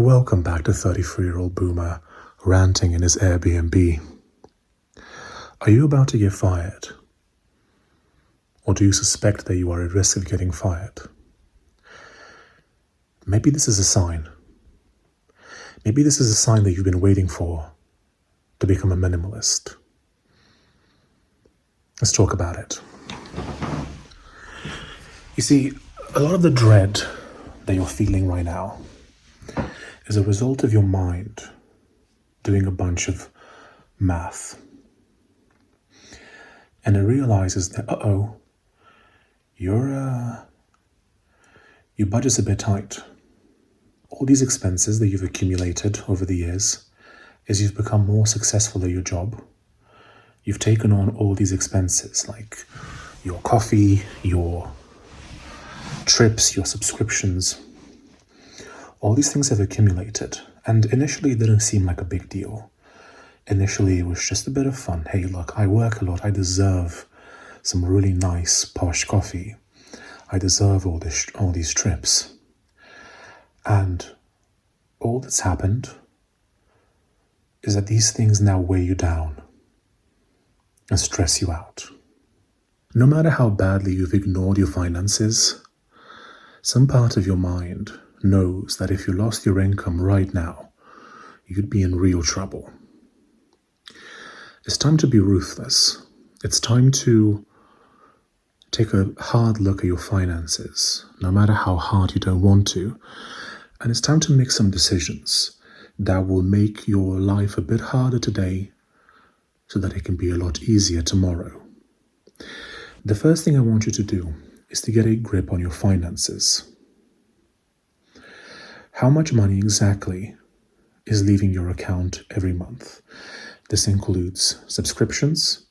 Welcome back to 33-year-old boomer ranting in his Airbnb. Are you about to get fired? Or do you suspect that you are at risk of getting fired? Maybe this is a sign. Maybe this is a sign that you've been waiting for to become a minimalist. Let's talk about it. You see, a lot of the dread that you're feeling right now is a result of your mind doing a bunch of math. And it realizes that, your budget's a bit tight. All these expenses that you've accumulated over the years, as you've become more successful at your job, you've taken on all these expenses like your coffee, your trips, your subscriptions. All these things have accumulated, and initially it didn't seem like a big deal. Initially it was just a bit of fun. Hey, look, I work a lot. I deserve some really nice posh coffee. I deserve all these trips. And all that's happened is that these things now weigh you down and stress you out. No matter how badly you've ignored your finances, some part of your mind knows that if you lost your income right now, you'd be in real trouble. It's time to be ruthless. It's time to take a hard look at your finances, no matter how hard you don't want to. And it's time to make some decisions that will make your life a bit harder today so that it can be a lot easier tomorrow. The first thing I want you to do is to get a grip on your finances. How much money exactly is leaving your account every month? This includes subscriptions,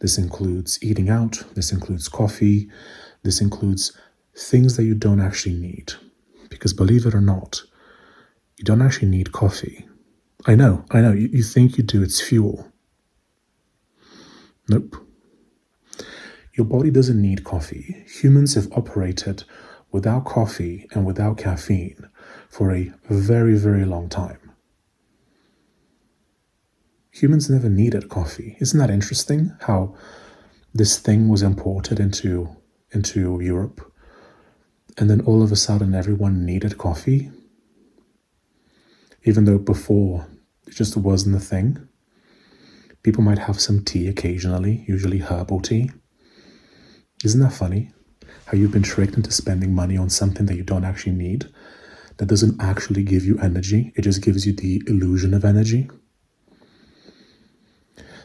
this includes eating out, this includes coffee, this includes things that you don't actually need. Because believe it or not, you don't actually need coffee. I know, you think you do, it's fuel. Nope. Your body doesn't need coffee. Humans have operated without coffee and without caffeine for a very, very long time. Humans never needed coffee. Isn't that interesting how this thing was imported into Europe, and then all of a sudden everyone needed coffee? Even though before it just wasn't a thing. People might have some tea occasionally, usually herbal tea. Isn't that funny? How you've been tricked into spending money on something that you don't actually need, that doesn't actually give you energy. It just gives you the illusion of energy.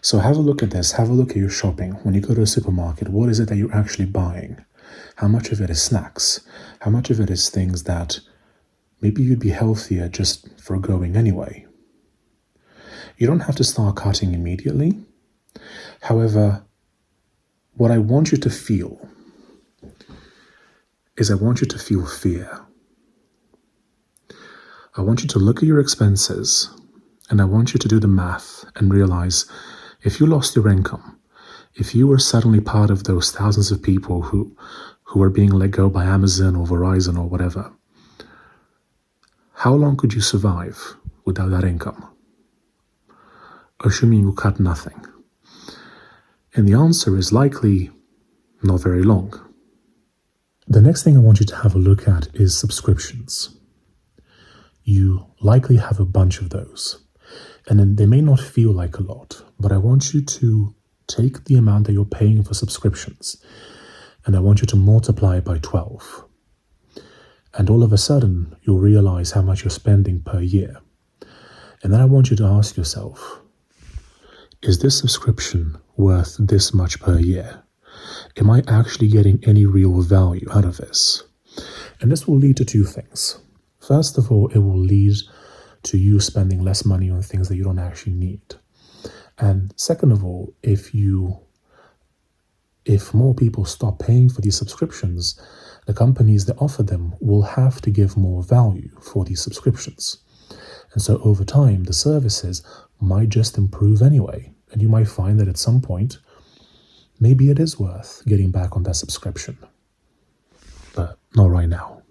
So have a look at this. Have a look at your shopping. When you go to a supermarket, what is it that you're actually buying? How much of it is snacks? How much of it is things that maybe you'd be healthier just foregoing anyway? You don't have to start cutting immediately. However, what I want you to feel is I want you to feel fear. I want you to look at your expenses, and I want you to do the math and realize if you lost your income, if you were suddenly part of those thousands of people who are being let go by Amazon or Verizon or whatever, how long could you survive without that income? Assuming you cut nothing. And the answer is likely not very long. The next thing I want you to have a look at is subscriptions. You likely have a bunch of those. And then they may not feel like a lot, but I want you to take the amount that you're paying for subscriptions and I want you to multiply it by 12. And all of a sudden, you'll realize how much you're spending per year. And then I want you to ask yourself, is this subscription worth this much per year? Am I actually getting any real value out of this? And this will lead to two things. First of all, it will lead to you spending less money on things that you don't actually need. And second of all, if more people stop paying for these subscriptions, the companies that offer them will have to give more value for these subscriptions. And so over time, the services might just improve anyway. And you might find that at some point, maybe it is worth getting back on that subscription. But not right now.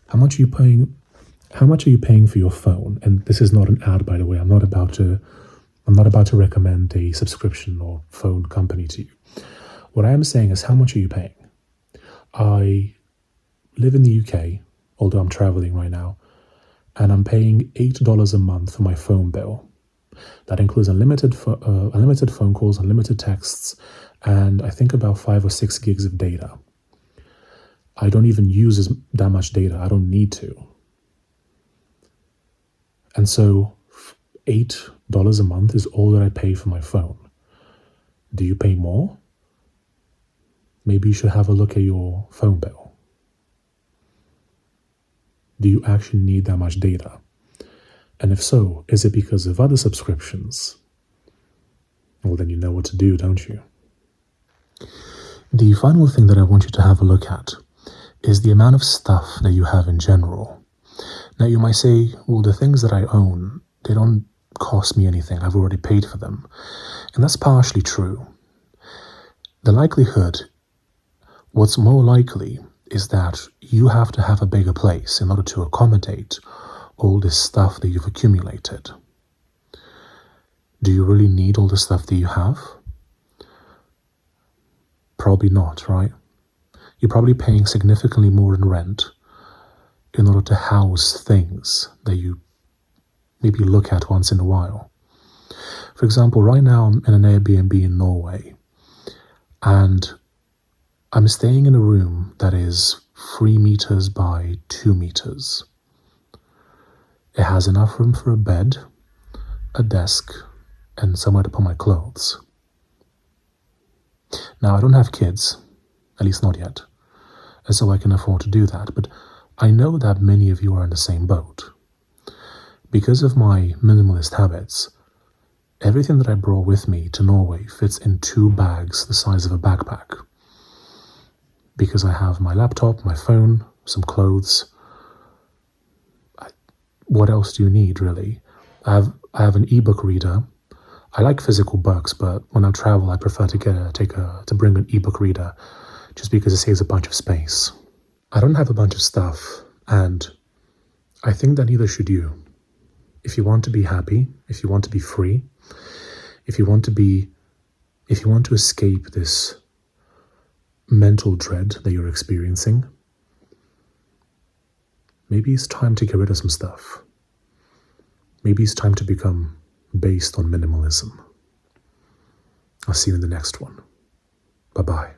How much are you paying How much are you paying for your phone? And this is not an ad, by the way. I'm not about to recommend a subscription or phone company to you. What I am saying is, how much are you paying? I live in the UK, although I'm traveling right now, and I'm paying $8 a month for my phone bill. That includes unlimited phone calls, unlimited texts, and I think about 5 or 6 gigs of data. I don't even use that much data. I don't need to. And so $8 a month is all that I pay for my phone. Do you pay more? Maybe you should have a look at your phone bill. Do you actually need that much data? And if so, is it because of other subscriptions? Well, then you know what to do, don't you? The final thing that I want you to have a look at is the amount of stuff that you have in general. Now, you might say, well, the things that I own, they don't cost me anything. I've already paid for them. And that's partially true. The likelihood, what's more likely, is that you have to have a bigger place in order to accommodate all this stuff that you've accumulated. Do you really need all the stuff that you have? Probably not, right? You're probably paying significantly more in rent in order to house things that you maybe look at once in a while. For example, right now I'm in an Airbnb in Norway, and I'm staying in a room that is 3 meters by 2 meters. It has enough room for a bed, a desk, and somewhere to put my clothes. Now, I don't have kids, at least not yet, and so I can afford to do that, but I know that many of you are in the same boat. Because of my minimalist habits, everything that I brought with me to Norway fits in 2 bags the size of a backpack. Because I have my laptop, my phone, some clothes. What else do you need, really? I have an ebook reader. I like physical books, but when I travel, I prefer to bring an ebook reader, just because it saves a bunch of space. I don't have a bunch of stuff, and I think that neither should you. If you want to be happy, if you want to be free, if you want to escape this mental dread that you're experiencing, maybe it's time to get rid of some stuff. Maybe it's time to become based on minimalism. I'll see you in the next one. Bye-bye.